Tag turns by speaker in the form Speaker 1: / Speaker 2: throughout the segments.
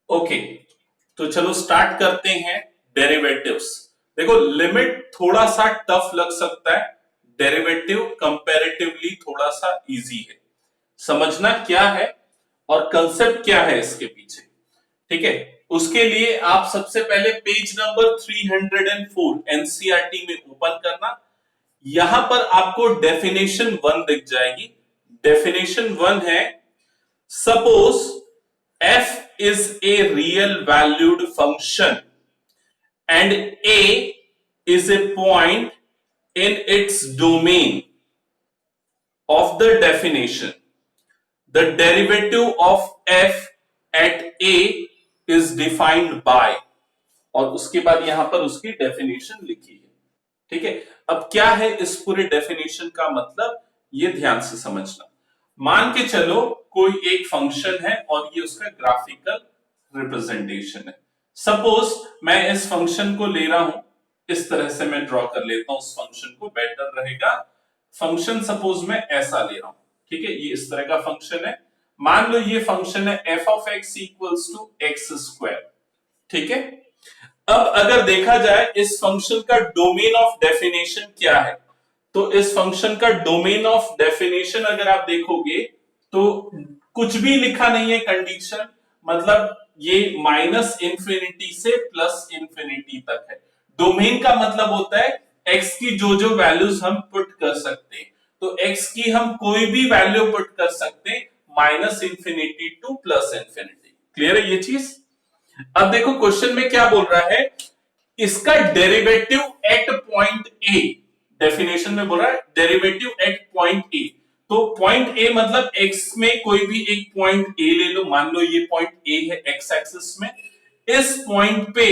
Speaker 1: Okay, तो चलो start करते हैं डेरिवेटिव्स। देखो लिमिट थोड़ा सा टफ लग सकता है, डेरिवेटिव कंपैरेटिवली थोड़ा सा इजी है। समझना क्या है और कंसेप्ट क्या है इसके पीछे, ठीक है। उसके लिए आप सबसे पहले पेज नंबर 304 एनसीईआरटी में ओपन करना। यहां पर आपको डेफिनेशन वन दिख जाएगी। डेफिनेशन वन है, suppose f is a real valued function and a is a point in its domain of the definition. The derivative of f at a is defined by, और उसके बाद यहां पर उसकी definition लिखी है, ठीक है। अब क्या है इस पूरे डेफिनेशन का मतलब, ये ध्यान से समझना। मान के चलो कोई एक फंक्शन है और ये उसका ग्राफिकल रिप्रेजेंटेशन है। सपोज मैं इस फंक्शन को ले रहा हूं, इस तरह से मैं ड्रॉ कर लेता हूं उस फंक्शन को, बेटर रहेगा। फंक्शन सपोज मैं ऐसा ले रहा हूं, ठीक है, ये इस तरह का फंक्शन है। मान लो ये फंक्शन है f of x equals to x square, ठीक है। अब अगर देखा जाए इस फंक्शन का डोमेन ऑफ डेफिनेशन क्या है, तो इस फंक्शन का डोमेन ऑफ डेफिनेशन अगर आप देखोगे तो कुछ भी लिखा नहीं है कंडीशन, मतलब ये माइनस इंफिनिटी से प्लस इंफिनिटी तक है। डोमेन का मतलब होता है x की जो जो वैल्यूज हम पुट कर सकते हैं, तो x की हम कोई भी वैल्यू पुट कर सकते हैं, minus infinity two plus infinity. Clear है ये चीज। अब देखो क्वेश्चन में क्या बोल रहा है, इसका derivative eight point A, definition में बोल रहा है डेरिवेटिव एट पॉइंट ए। तो पॉइंट ए मतलब एक्स में कोई भी एक पॉइंट ए ले लो, मान लो ये पॉइंट ए है एक्स एक्सिस में। इस पॉइंट पे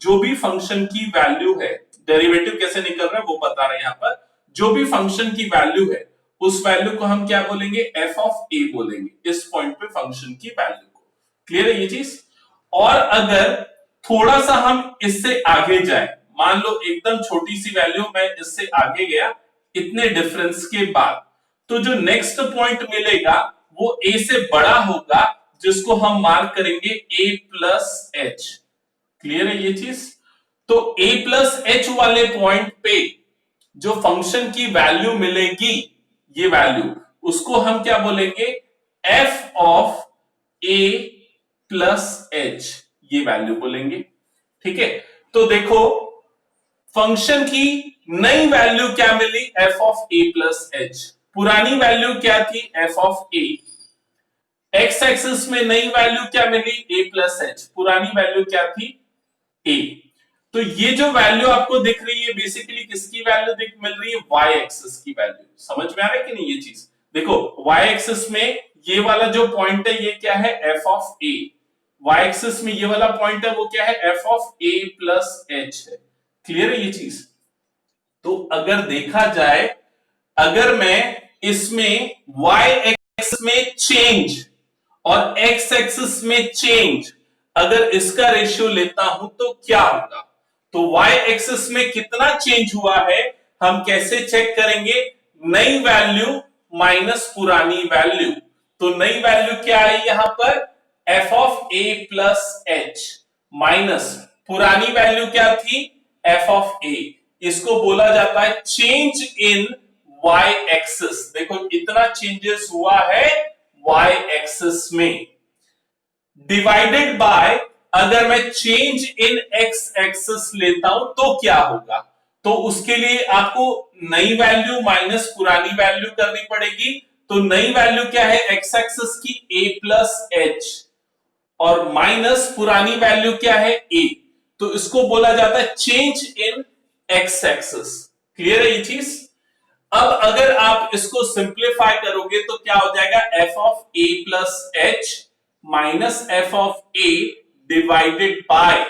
Speaker 1: जो भी फंक्शन की वैल्यू है, डेरिवेटिव कैसे निकल रहा है वो बता रहे हैं यहां पर, जो भी फंक्शन की वैल्यू है उस वैल्यू को हम क्या बोलेंगे, एफ ऑफ ए बोलेंगे, इस पॉइंट पे फंक्शन की वैल्यू को। क्लियर है ये चीज। और अगर थोड़ा सा हम इससे आगे जाए, मान लो एकदम छोटी सी वैल्यू, मैं इससे आगे गया इतने डिफरेंस के बाद, तो जो नेक्स्ट पॉइंट मिलेगा वो ए से बड़ा होगा, जिसको हम मार्क करेंगे ए प्लस एच। क्लियर है ये चीज। तो ए प्लस एच वाले पॉइंट पे जो फंक्शन की वैल्यू मिलेगी, ये वैल्यू, उसको हम क्या बोलेंगे, F of A plus H, ये वैल्यू बोलेंगे, ठीक है। तो देखो फंक्शन की नई वैल्यू क्या मिली, F of A plus H. पुरानी वैल्यू क्या थी, F of A. X axis में नई वैल्यू क्या मिली, ए प्लस एच। पुरानी वैल्यू क्या थी, ए। तो ये जो वैल्यू आपको दिख रही है बेसिकली किसकी वैल्यू मिल रही है, वाई एक्सिस की वैल्यू। समझ में आ रहा है कि नहीं ये चीज। देखो वाई एक्सिस में ये वाला जो पॉइंट है ये क्या है, f of a. Y axis में ये वाला पॉइंट है वो क्या है, f of A plus h है। क्लियर है ये चीज। तो अगर देखा जाए, अगर मैं इसमें वाई एक्सिस में चेंज और एक्स एक्सिस में चेंज, अगर इसका रेशियो लेता हूं तो क्या होगा, तो वाई एक्सिस में कितना चेंज हुआ है हम कैसे चेक करेंगे, नई वैल्यू माइनस पुरानी वैल्यू। तो नई वैल्यू क्या है यहां पर, F of A plus H, minus पुरानी वैल्यू क्या थी, एफ ऑफ ए। इसको बोला जाता है चेंज इन वाई एक्सिस। देखो इतना चेंजेस हुआ है वाई एक्सिस में, डिवाइडेड बाय, अगर मैं चेंज इन एक्स एक्सिस लेता हूं तो क्या होगा, तो उसके लिए आपको नई वैल्यू माइनस पुरानी वैल्यू करनी पड़ेगी। तो नई वैल्यू क्या है एक्स एक्सिस की, ए प्लस एच, और माइनस पुरानी वैल्यू क्या है, ए। तो इसको बोला जाता है चेंज इन एक्स एक्सिस। क्लियर है ये चीज। अब अगर आप इसको सिंप्लीफाई करोगे तो क्या हो जाएगा, F of A plus H minus f of A divided by,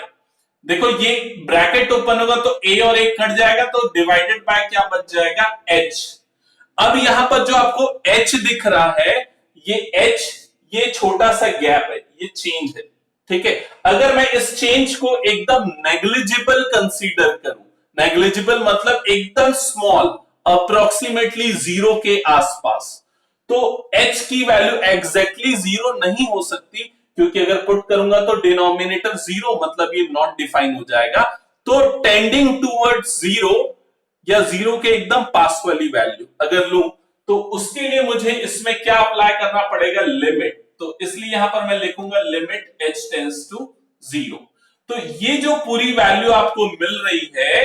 Speaker 1: देखो ये ब्रैकेट ओपन होगा तो ए और ए कट जाएगा, तो डिवाइडेड बाय क्या बच जाएगा, एच। अब यहां पर जो आपको एच दिख रहा है, ये एच, ये छोटा सा गैप है, ये चेंज है, ठीक है। अगर मैं इस चेंज को एकदम नेग्लिजिबल कंसीडर करूं, नेग्लिजिबल मतलब एकदम स्मॉल, अप्रोक्सीमेटली जीरो के आसपास, तो h की वैल्यू एग्जैक्टली जीरो नहीं हो सकती, क्योंकि अगर पुट करूंगा तो डिनोमिनेटर जीरो, मतलब ये नॉट डिफाइन हो जाएगा। तो टेंडिंग टूवर्ड्स जीरो या जीरो के एकदम पास वाली वैल्यू अगर लूं, तो उसके लिए मुझे इसमें क्या अप्लाई करना पड़ेगा, लिमिट। तो इसलिए यहां पर मैं लिखूंगा limit h tends to zero. तो ये जो पूरी वैल्यू आपको मिल रही है,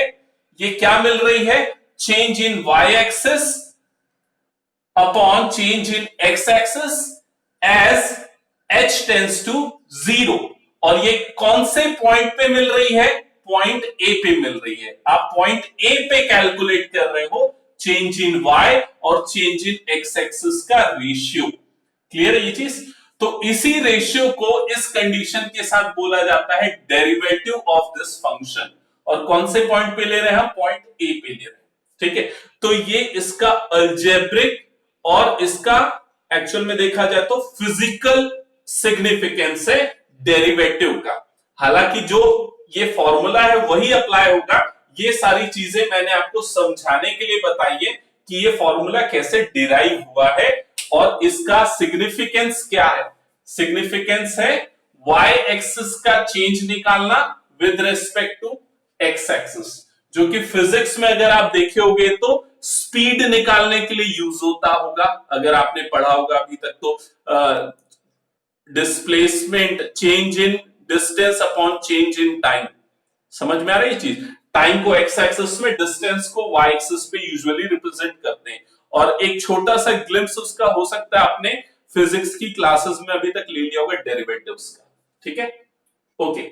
Speaker 1: ये क्या मिल रही है, change in y axis upon change in x axis as h tends to zero. और ये कौन से पॉइंट पे मिल रही है, पॉइंट ए पे मिल रही है। आप पॉइंट ए पे कैलकुलेट कर रहे हो चेंज इन y और चेंज इन x एक्सिस का रेशियो। क्लियर है ये चीज? तो इसी रेशियो को इस कंडीशन के साथ बोला जाता है डेरिवेटिव ऑफ दिस फंक्शन। और कौन से पॉइंट पे ले रहे हैं हम, पॉइंट ए पे ले रहे हैं। ठीक है, तो ये इसका अलजेब्रिक और इसका एक्चुअल में देखा जाए तो फिजिकल सिग्निफिकेंस है डेरिवेटिव का। हालांकि जो ये फॉर्मूला है वही अप्लाई होगा। ये सारी चीजें मैंने आपको समझाने के लिए बताई है कि ये फॉर्मूला कैसे डिराइव हुआ है और इसका सिग्निफिकेंस क्या है। सिग्निफिकेंस है y एक्सिस का चेंज निकालना with respect to x axis, जो कि फिजिक्स में अगर आप देखे होगे तो स्पीड निकालने के लिए यूज होता होगा। अगर आपने पढ़ा होगा अभी तक तो displacement change in distance upon change in time. समझ में आ रही है चीज? टाइम को x एक्सिस में, डिस्टेंस को y एक्सिस पे यूजुअली रिप्रेजेंट करते हैं। और एक छोटा सा ग्लिम्स उसका हो सकता है आपने फिजिक्स की क्लासेस में अभी तक ले लिया होगा डेरिवेटिव्स का। ठीक है, ओके,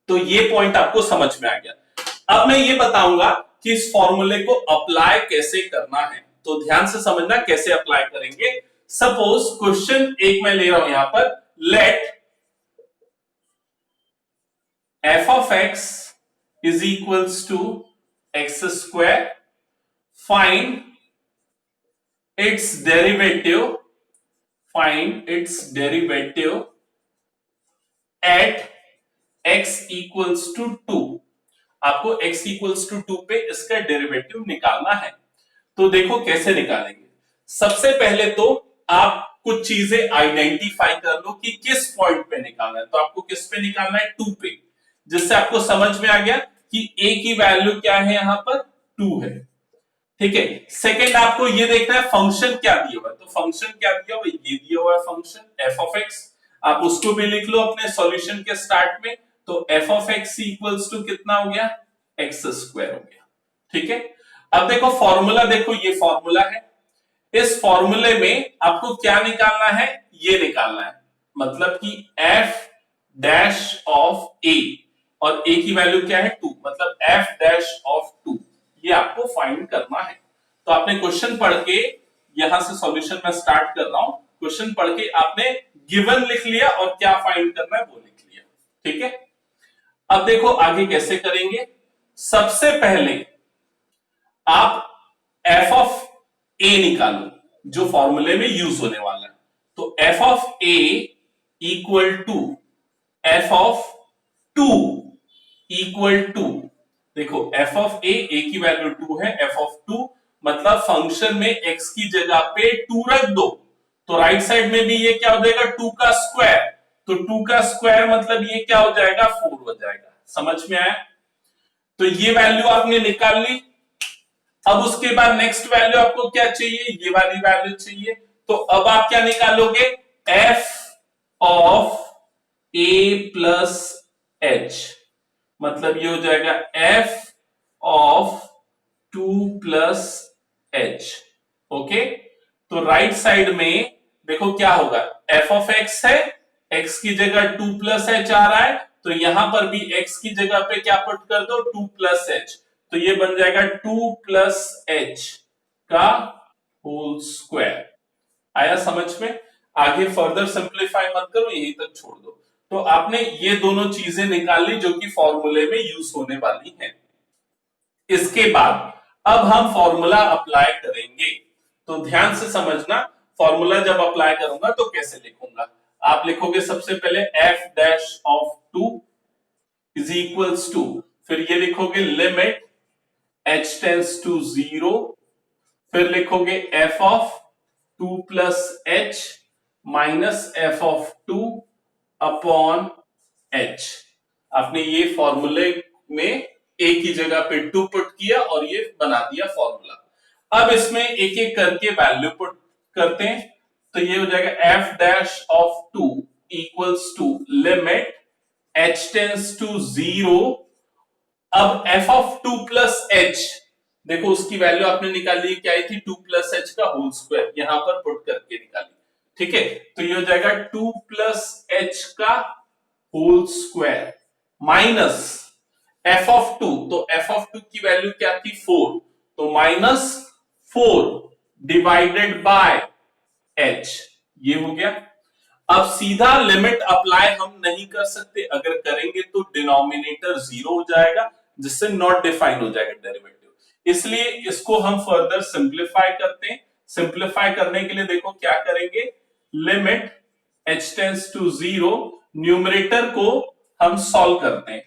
Speaker 1: तो ये पॉइंट आपको समझ में आ गया। अब मैं ये बताऊंगा कि इस फॉर्मूले को अप्लाई कैसे करना है, तो ध्यान से समझना कैसे अप्लाई करेंगे। सपोज क्वेश्चन एक मैं ले रहा हूं यहां पर, late f of x is equals to x square, find its derivative, at x equals to 2। आपको x equals to 2 पे इसका डेरिवेटिव निकालना है। तो देखो कैसे निकालेंगे। सबसे पहले तो आप कुछ चीजें आइडेंटिफाई कर लो कि किस पॉइंट पे निकालना है। तो आपको किस पे निकालना है, 2 पे, जिससे आपको समझ में आ गया कि a की वैल्यू क्या है, यहां पर 2 है। ठीक है, सेकंड आपको ये देखना है फंक्शन क्या दिया हुआ है। तो फंक्शन क्या दिया हुआ है, ये दिया हुआ है फंक्शन f ऑफ x। आप उसको भी लिख लो अपने सॉल्यूशन के स्टार्ट में। तो f of x equals to कितना हो गया, x स्क्वायर हो गया। ठीक है, अब देखो फॉर्मूला, देखो ये फॉर्मूला है। इस फॉर्मूले में आपको क्या निकालना है, ये निकालना है, मतलब कि f डैश ऑफ a, और a की वैल्यू क्या है 2, मतलब f डैश ऑफ 2, ये आपको फाइंड करना है। तो आपने क्वेश्चन पढ़ के, यहां से सॉल्यूशन में स्टार्ट कर रहा हूं, क्वेश्चन पढ़ के आपने गिवन लिख लिया और क्या फाइंड करना है वो लिख लिया। ठीक है, अब देखो आगे कैसे करेंगे। सबसे पहले आप f ऑफ a निकालो, जो फॉर्मूले में यूज होने वाला है। तो f of a equal to f of 2 equal to, देखो f ऑफ a की वैल्यू 2 है, f ऑफ 2 मतलब फंक्शन में x की जगह पे 2 रख दो, तो राइट साइड में भी ये क्या हो जाएगा, 2 का स्क्वायर। तो 2 का स्क्वायर मतलब ये क्या हो जाएगा, 4 हो जाएगा। समझ में आया? तो ये वैल्यू आपने निकाल ली। अब उसके बाद नेक्स्ट वैल्यू आपको क्या चाहिए, ये वाली वैल्यू चाहिए। तो अब आप क्या निकालोगे, f of a plus h, मतलब ये हो जाएगा f of 2 plus h। Okay, तो राइट साइड में देखो क्या होगा, f ऑफ x है, x की जगह 2 प्लस h आ रहा है, तो यहां पर भी x की जगह पे क्या पुट कर दो, 2 प्लस h। तो ये बन जाएगा 2 प्लस h का होल स्क्वायर। आया समझ में? आगे फर्दर सिंप्लीफाई मत करो, यहीं तक छोड़ दो। तो आपने ये दोनों चीजें निकाल ली जो कि फॉर्मूले में यूज होने वाली हैं। इसके बाद अब हम फॉर्मूला अप्लाई करेंगे। तो ध्यान से समझना, फॉर्मूला जब अप्लाई करूंगा तो कैसे लिखूंगा। आप लिखोगे सबसे पहले f dash of 2 is equals to, फिर ये लिखोगे लिमिट h टेंड्स टू 0, फिर लिखोगे f of 2 plus h minus f of 2 upon H. आपने ये फॉर्मूले में ए की जगह पे 2 पुट किया और ये बना दिया फॉर्मूला। अब इसमें एक एक करके वैल्यू पुट करते हैं, तो ये हो जाएगा f dash of 2 equals to limit h tends to 0। अब एफ ऑफ 2 प्लस एच, देखो उसकी वैल्यू आपने निकाली, क्या आई थी, 2 प्लस एच का होल स्क्वायर, यहां पर पुट करके निकाली। ठीक है, तो ये हो जाएगा 2 प्लस एच का whole square minus f of 2, तो एफ ऑफ 2 की वैल्यू क्या थी, 4, तो माइनस 4 डिवाइडेड बाय एच, ये हो गया। अब सीधा लिमिट अप्लाई हम नहीं कर सकते, अगर करेंगे तो डिनोमिनेटर 0 हो जाएगा, जिससे नॉट डिफाइन हो जाएगा डेरिवेटिव। इसलिए इसको हम फर्दर सिंप्लीफाई करते हैं। सिंप्लीफाई करने के लिए देखो क्या करेंगे, limit h tends to 0, numerator को हम सॉल्व करते हैं।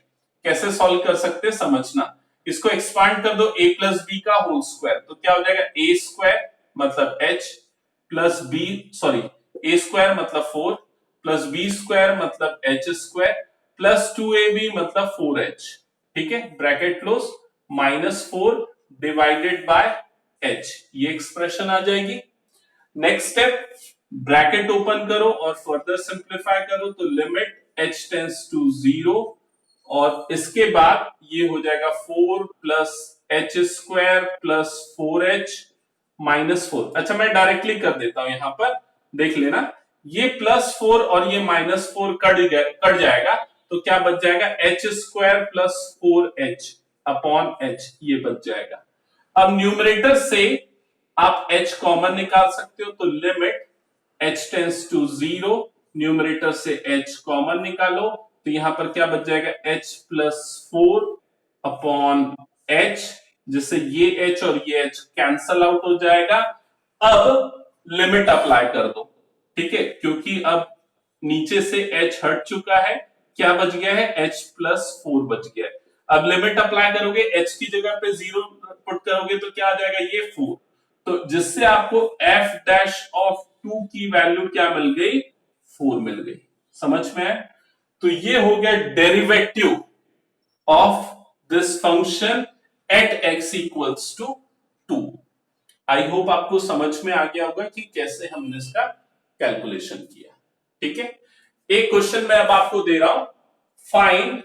Speaker 1: कैसे सॉल्व कर सकते हैं समझना, इसको एक्सपांड कर दो a प्लस बी का होल स्क्वायर, तो क्या हो जाएगा a स्क्वायर मतलब h plus b, sorry a square मतलब 4 प्लस बी स्क्वायर मतलब h स्क्वायर प्लस 2ab मतलब 4h। ठीक है, bracket close, minus 4 divided by h, ये एक्सप्रेशन आ जाएगी। नेक्स्ट स्टेप, ब्रैकेट ओपन करो और फर्दर सिंप्लीफाई करो, तो लिमिट h टेंस टू 0 और इसके बाद ये हो जाएगा 4 plus H square plus 4h minus 4। अच्छा मैं डायरेक्टली कर देता हूं, यहां पर देख लेना, ये प्लस 4 और ये माइनस 4 कट जाएगा, तो क्या बच जाएगा, H square plus 4h upon h, ये बच जाएगा। अब न्यूमरेटर से आप h कॉमन निकाल सकते हो, तो limit h tends to 0, numerator से h कॉमन निकालो, तो यहां पर क्या बच जाएगा, h प्लस 4 अपॉन h, जिससे ये h और ये h कैंसल आउट हो जाएगा। अब लिमिट अप्लाई कर दो, ठीक है, क्योंकि अब नीचे से h हट चुका है, क्या बच गया है, h प्लस 4 बच गया है। अब लिमिट अप्लाई करोगे, h की जगह पे 0 पुट करोगे तो क्या आ जाएगा, ये 4, तो जिससे आपको f डैश ऑफ 2 की वैल्यू क्या मिल गई, 4 मिल गई। समझ में है, तो ये हो गया derivative of this function at x equals to 2। I hope आपको समझ में आ गया होगा कि कैसे हमने इसका कैलकुलेशन किया। ठीक है, एक क्वेश्चन मैं अब आपको दे रहा हूं, find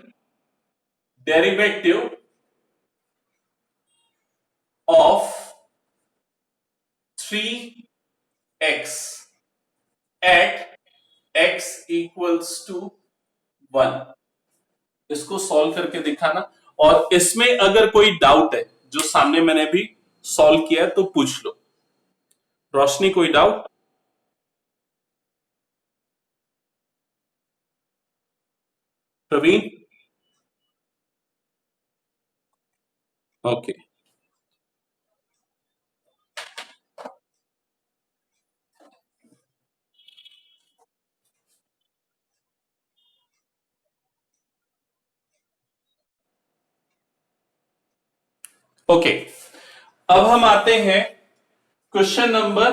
Speaker 1: derivative of 3x at x equals to 1। इसको सॉल्व करके दिखाना, और इसमें अगर कोई डाउट है जो सामने मैंने भी सॉल्व किया है तो पूछ लो। रोशनी कोई डाउट? प्रवीण? ओके, ओके, अब हम आते हैं क्वेश्चन नंबर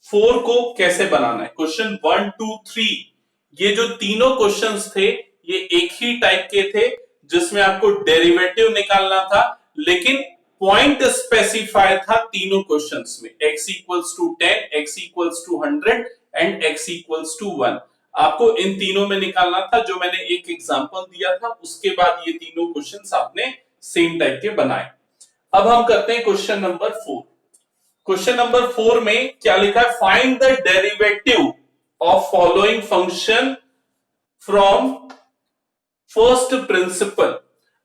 Speaker 1: 4 को कैसे बनाना है। क्वेश्चन 1 2 3, ये जो तीनों क्वेश्चंस थे ये एक ही टाइप के थे, जिसमें आपको डेरिवेटिव निकालना था, लेकिन पॉइंट स्पेसिफाई था तीनों क्वेश्चंस में, x equals to 10, x equals to 100 and x equals to 1। आपको इन तीनों में निकालना था, जो मैंने एक एग्जांपल दिया था, उसके बाद ये तीनों क्वेश्चंस आपने सेम टाइप के बनाए। अब हम करते हैं क्वेश्चन नंबर 4। क्वेश्चन नंबर 4 में क्या लिखा है, find the derivative of following function from first principle.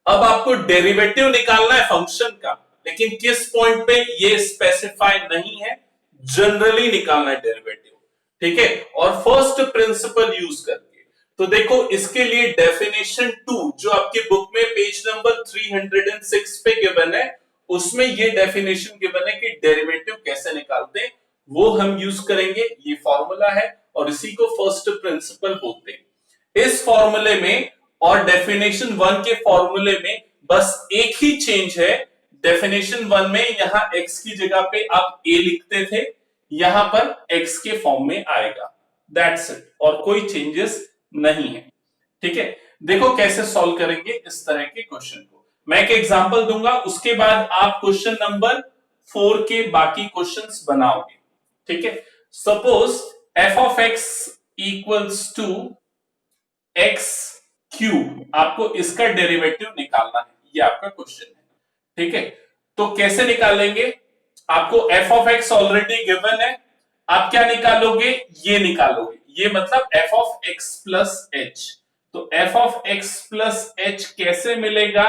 Speaker 1: अब आपको डेरिवेटिव निकालना है फंक्शन का, लेकिन किस पॉइंट पे ये स्पेसिफाई नहीं है, जनरली निकालना है डेरिवेटिव। ठीक है, और फर्स्ट प्रिंसिपल यूज करके। तो देखो इसके लिए डेफिनेशन 2 जो आपकी बुक में पेज नंबर 306 पे गिवन है, उसमें ये डेफिनेशन गिवन है कि डेरिवेटिव कैसे निकालते हैं, वो हम यूज करेंगे। ये फॉर्मूला है और इसी को फर्स्ट प्रिंसिपल बोलते हैं। इस फॉर्मूले में और डेफिनेशन 1 के फॉर्मूले में बस एक ही चेंज है। डेफिनेशन 1 में यहां x की जगह पे आप a लिखते थे, यहां पर x के फॉर्म में आएगा, दैट्स इट, और कोई चेंजेस नहीं है। ठीक है, देखो कैसे सॉल्व करेंगे इस तरह के क्वेश्चन को। मैं एक एग्जांपल दूंगा, उसके बाद आप क्वेश्चन नंबर 4 के बाकी क्वेश्चंस बनाओगे। ठीक है, suppose f of x equals to x cube, आपको इसका डेरिवेटिव निकालना है, ये आपका क्वेश्चन है। ठीक है, तो कैसे निकालेंगे? आपको F of X already given है, आप क्या निकालोगे? ये निकालोगे, ये मतलब F of X plus H. तो F of X plus H कैसे मिलेगा?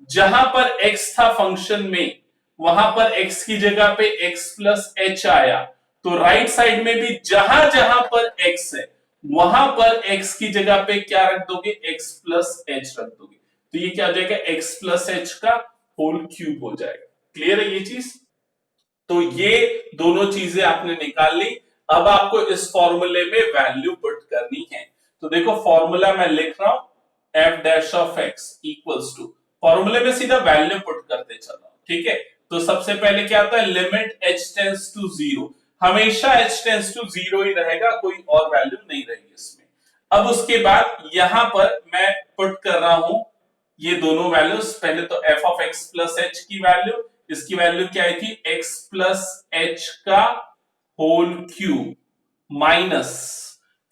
Speaker 1: जहां पर एक्स था फंक्शन में, वहां पर एक्स की जगह पे एक्स प्लस एच आया, तो राइट साइड में भी जहां जहां पर एक्स है वहां पर x की जगह पे क्या रख दोगे? x प्लस एच रख दोगे, तो ये क्या हो जाएगा? x प्लस एच का होल क्यूब हो जाएगा। क्लियर है ये चीज? तो ये दोनों चीजें आपने निकाल ली। अब आपको इस फॉर्मूले में वैल्यू पुट करनी है। तो देखो फॉर्मूला मैं लिख रहा हूं, f dash of x equals to, फॉर्मूले में सीधा वैल्यू पुट करते चल रहा हूं। ठीक है, तो सबसे पहले क्या आता है? Limit h tends to zero, हमेशा h टेंड्स टू जीरो ही रहेगा, कोई और वैल्यू नहीं रहेगी इसमें। अब उसके बाद यहां पर मैं पुट कर रहा हूं ये दोनों वैल्यूज। पहले तो F of X plus H की वैल्यू, इसकी वैल्यू क्या आई थी? एक्स प्लस एच का होल क्यूब माइनस,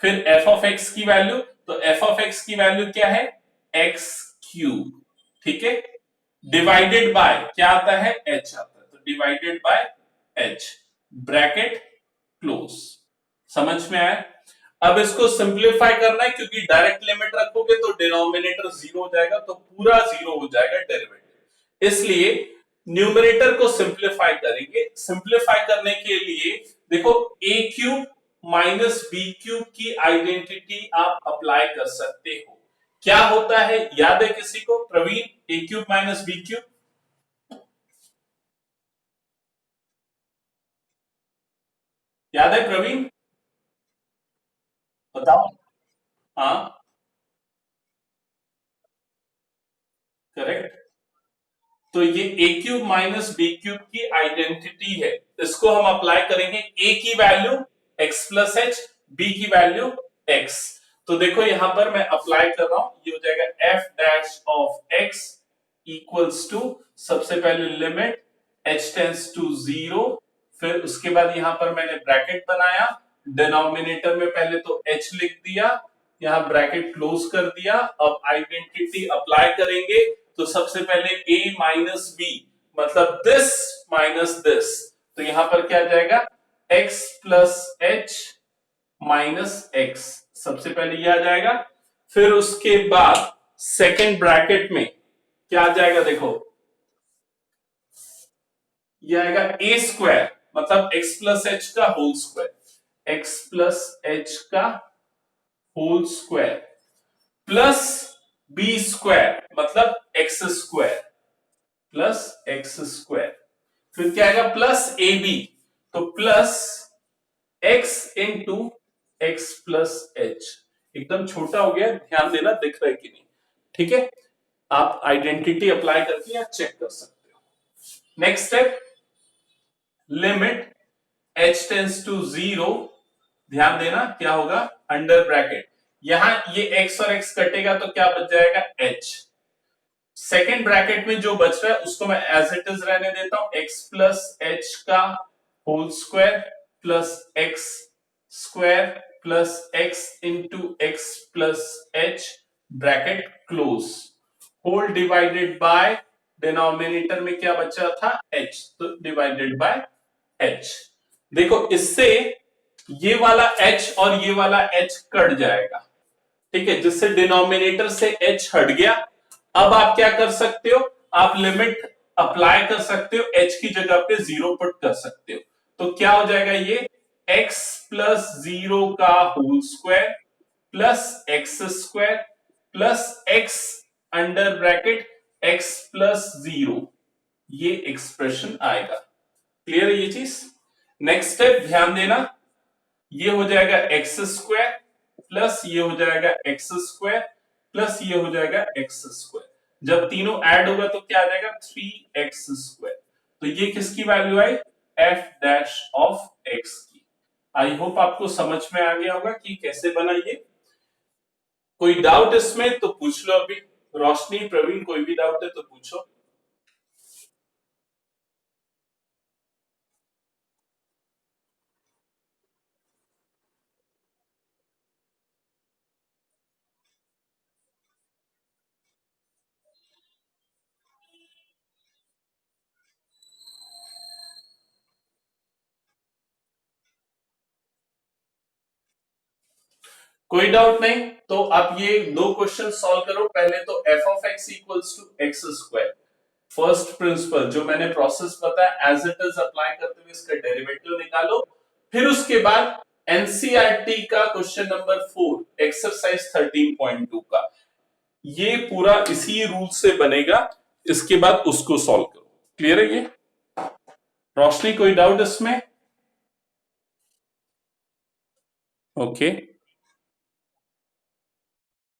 Speaker 1: फिर एफ ऑफ एक्स की वैल्यू, तो एफ ऑफ एक्स की वैल्यू क्या है? X cube. ठीक है, डिवाइडेड बाय क्या आता है? एच आता है, तो divided by H, bracket close. समझ में आया? अब इसको सिंप्लीफाई करना है, क्योंकि डायरेक्ट लिमिट रखोगे तो डिनोमिनेटर जीरो हो जाएगा, तो पूरा जीरो हो जाएगा डेरिवेटिव, इसलिए न्यूमरेटर को सिंप्लीफाई करेंगे। सिंप्लीफाई करने के लिए देखो ए क्यूब माइनस बी क्यूब की आइडेंटिटी आप अप्लाई कर सकते हो। क्या होता है याद है किसी को? Praveen, a cube minus b cube याद है प्रवीण? बताओ। हाँ, करेक्ट। तो ये a cube minus b cube की आइडेंटिटी है, इसको हम अप्लाई करेंगे। ए की value x plus h, b की वैल्यू एक्स। तो देखो यहां पर मैं अप्लाई कर रहा हूं, ये हो जाएगा f dash of x equals to, सबसे पहले limit h tends to zero, फिर उसके बाद यहां पर मैंने ब्रैकेट बनाया, डिनोमिनेटर में पहले तो एच लिख दिया, यहां ब्रैकेट क्लोज कर दिया। अब आइडेंटिटी अप्लाई करेंगे, तो सबसे पहले a माइनस बी, मतलब दिस माइनस दिस, तो यहां पर क्या जाएगा? x plus H minus x, सबसे पहले ये आ जाएगा। फिर उसके बाद सेकेंड ब्रैकेट में क्या आ जाएगा? देखो ये आएगा ए स्क्वायर, मतलब x प्लस एच का whole square, x plus H का whole square plus B square, मतलब X square plus x square, फिर क्या आएगा? प्लस ए बी, तो plus x into x plus H. एकदम छोटा हो गया, ध्यान देना दिख रहा है कि नहीं। ठीक है, आप आइडेंटिटी अप्लाई करके या चेक कर सकते हो। Next step, limit h tends to zero, ध्यान देना क्या होगा? अंडर ब्रैकेट, यहां ये x और x कटेगा तो क्या बच जाएगा? h। सेकेंड ब्रैकेट में जो बच रहा है उसको मैं एज इट इज रहने देता हूं, x प्लस एच का whole square plus x square plus x into x plus h, bracket close, whole divided by, denominator में क्या बचा था? h, तो डिवाइडेड बाय h। देखो इससे ये वाला h और ये वाला h कट जाएगा। ठीक है, जिससे डिनोमिनेटर से h हट गया। अब आप क्या कर सकते हो? आप लिमिट अप्लाई कर सकते हो, h की जगह पे जीरो पुट कर सकते हो। तो क्या हो जाएगा? ये x प्लस जीरो का whole square plus x square plus x under bracket x plus zero, ये एक्सप्रेशन आएगा। क्लियर है ये चीज? नेक्स्ट स्टेप ध्यान देना, ये हो जाएगा एक्स स्क्वायर प्लस ये हो जाएगा एक्स स्क्वायर प्लस ये हो जाएगा एक्स स्क्वायर, जब तीनों ऐड होगा तो क्या आ जाएगा? 3x square. तो ये किसकी वैल्यू आई? एफ डैश ऑफ एक्स की। आई होप आपको समझ में आ गया होगा कि कैसे बना ये। कोई डाउट इसमें तो पूछ लो अभी। रोशनी, प्रवीण, कोई भी डाउट है तो पूछो। कोई डाउट नहीं तो आप ये दो क्वेश्चन सॉल्व करो। पहले तो F of x equals to x square, first principle जो मैंने प्रोसेस बताया एज इट इज अप्लाई करते हुए इसका डेरिवेटिव निकालो। फिर उसके बाद एनसीईआरटी का क्वेश्चन नंबर 4 एक्सरसाइज 13.2 का, ये पूरा इसी रूल से बनेगा। इसके बाद उसको सॉल्व करो। क्लियर है ये? रोशनी, कोई डाउट इसमें? ओके